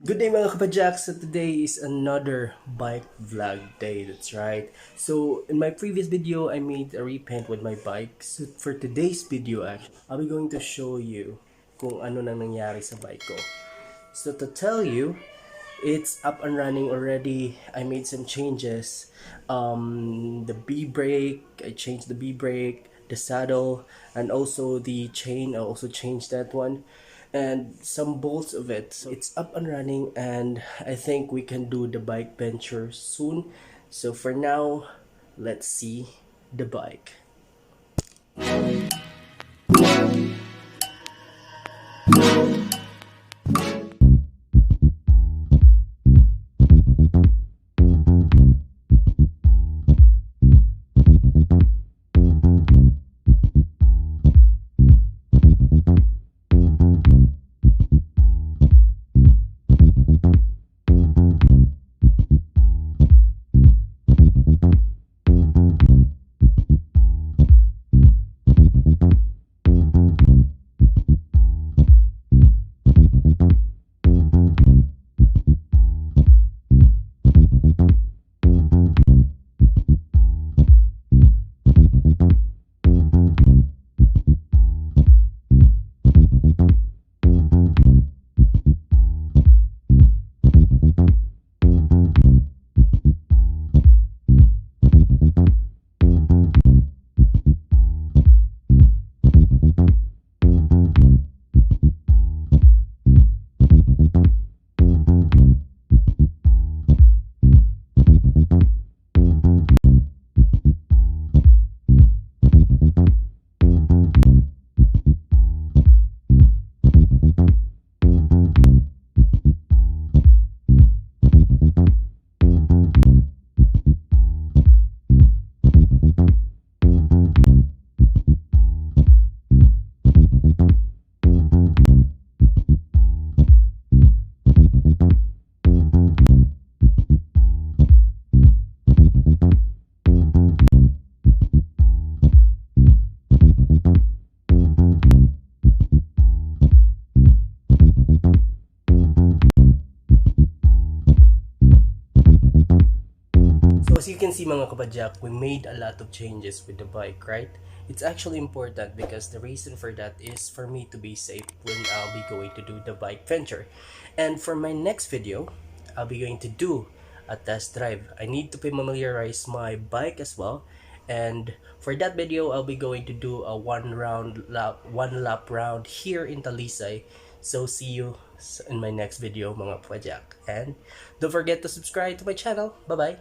Good day mga kapadjaks. So today is another bike vlog day. That's right. So in my previous video, I made a repaint with my bike. So for today's video, actually, I'll be going to show you kung ano nang nangyari sa bike ko. So to tell you, it's up and running already. I made some changes. The B brake, I changed the B brake, the saddle, and also the chain. I also changed that one, and some bolts of it. So it's up and running, and I think we can do the bike venture soon. So for now, let's see the bike. So as you can see mga kapadyak, we made a lot of changes with the bike, right? It's actually important because the reason for that is for me to be safe when I'll be going to do the bike venture. And for my next video, I'll be going to do a test drive. I need to familiarize my bike as well. And for that video, I'll be going to do a one lap round here in Talisay. So see you in my next video mga kapadyak. And don't forget to subscribe to my channel. Bye bye.